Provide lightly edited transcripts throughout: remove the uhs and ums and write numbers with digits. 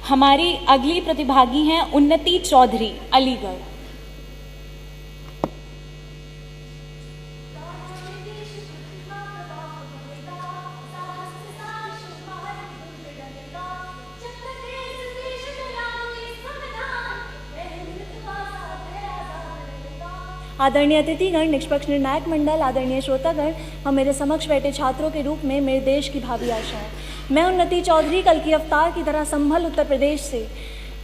हमारी अगली प्रतिभागी हैं उन्नति चौधरी, अलीगढ़। आदरणीय अतिथिगण, निष्पक्ष निर्णायक मंडल, आदरणीय श्रोतागण और मेरे समक्ष बैठे छात्रों के रूप में मेरे देश की भावी आशाएं। मैं उन्नति चौधरी कल की अवतार की तरह संभल उत्तर प्रदेश से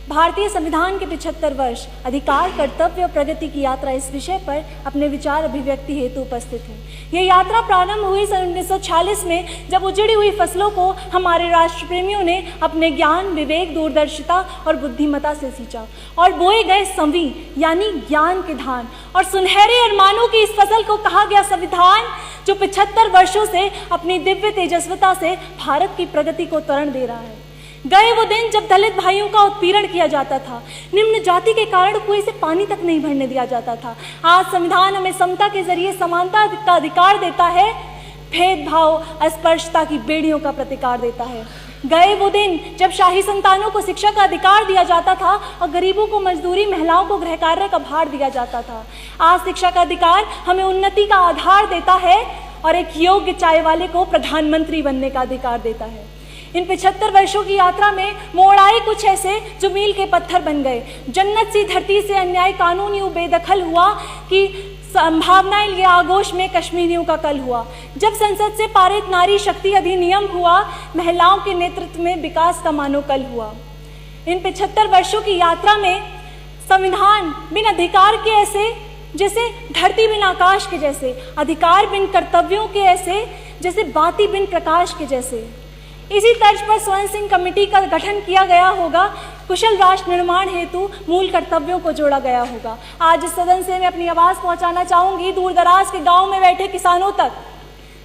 भारतीय संविधान के 75 वर्ष अधिकार, कर्तव्य और प्रगति की यात्रा इस विषय पर अपने विचार अभिव्यक्ति हेतु उपस्थित हूँ। यह यात्रा प्रारंभ हुई सन 1946 में, जब उजड़ी हुई फसलों को हमारे राष्ट्र प्रेमियों ने अपने ज्ञान, विवेक, दूरदर्शिता और बुद्धिमत्ता से सींचा और बोए गए संवी यानी ज्ञान के धान और सुनहरे अरमानों की इस फसल को कहा गया संविधान, जो 75 वर्षों से अपनी दिव्य तेजस्विता से भारत की प्रगति को त्वरण दे रहा है। गए वो दिन जब दलित भाइयों का उत्पीड़न किया जाता था, निम्न जाति के कारण कुएं से पानी तक नहीं भरने दिया जाता था। आज संविधान हमें समता के जरिए समानता का अधिकार देता है, भेदभाव, अस्पृश्यता की बेड़ियों का प्रतिकार देता है। गए वो दिन जब शाही संतानों को शिक्षा का अधिकार दिया जाता था और गरीबों को मजदूरी, महिलाओं को गृह कार्य का भार दिया जाता था। आज शिक्षा का अधिकार हमें उन्नति का आधार देता है और एक योग्य चाय वाले को प्रधानमंत्री बनने का अधिकार देता है। इन 75 वर्षों की यात्रा में मोड़ आए कुछ ऐसे जो मील के पत्थर बन गए। जन्नत सी धरती से अन्याय कानून यूं बेदखल हुआ कि संभावनाएं लिए आगोश में कश्मीरियों का कल हुआ। जब संसद से पारित नारी शक्ति अधिनियम हुआ, महिलाओं के नेतृत्व में विकास का मानो कल हुआ। इन 75 वर्षों की यात्रा में संविधान बिन अधिकार के ऐसे जैसे धरती बिन आकाश के जैसे, अधिकार बिन कर्तव्यों के ऐसे जैसे बाती बिन प्रकाश के जैसे। इसी तर्ज पर स्वयं सिंह कमेटी का गठन किया गया होगा, कुशल राष्ट्र निर्माण हेतु मूल कर्तव्यों को जोड़ा गया होगा। आज इस सदन से मैं अपनी आवाज़ पहुंचाना चाहूँगी दूर दराज के गाँव में बैठे किसानों तक,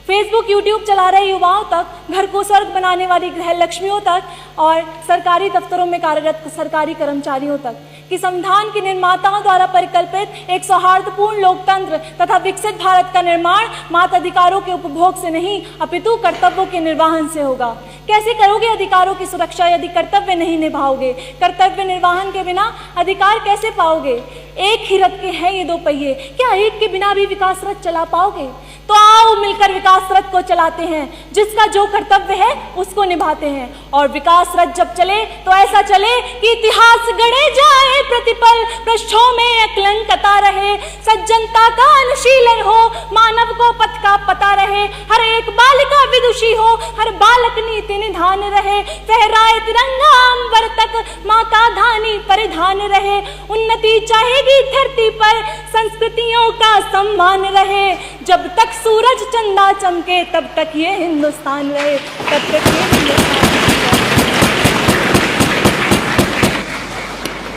फेसबुक, यूट्यूब चला रहे युवाओं तक, घर को स्वर्ग बनाने वाली गृह लक्ष्मियों तक और सरकारी दफ्तरों में कार्यरत सरकारी कर्मचारियों तक कि संविधान के निर्माताओं द्वारा परिकल्पित एक सौहार्दपूर्ण लोकतंत्र तथा विकसित भारत का निर्माण मात्र अधिकारों के उपभोग से नहीं अपितु कर्तव्यों के निर्वहन से होगा। कैसे करोगे अधिकारों की सुरक्षा यदि कर्तव्य नहीं निभाओगे? कर्तव्य निर्वहन के बिना अधिकार कैसे पाओगे? एक ही रथ के हैं ये दो पहिए, क्या एक के बिना भी विकास रथ चला पाओगे? तो आओ मिलकर विकास रथ को चलाते हैं, जिसका जो कर्तव्य है उसको निभाते हैं। और विकास रथ जब चले तो ऐसा चले कि इतिहास गढ़े जाए प्रतिपल, पृष्ठों में अकलंकता रहे, सज्जनता का अनुशीलन हो, मानव को पथ का पता रहे, हर एक बालिका विदुषी हो, हर बालक नीति निधान रहे, फहराए तिरंगा अंबर तक, माता धानी परिधान रहे। उन्नति चाहेगी धरती पर, संस्कृतियों का सम्मान रहे, जब तक सूरज चंदा चमके तब तक ये हिंदुस्तान रहे, तब तक ये हिंदुस्तान रहे।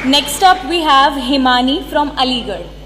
Next up we have Himani from Aligarh.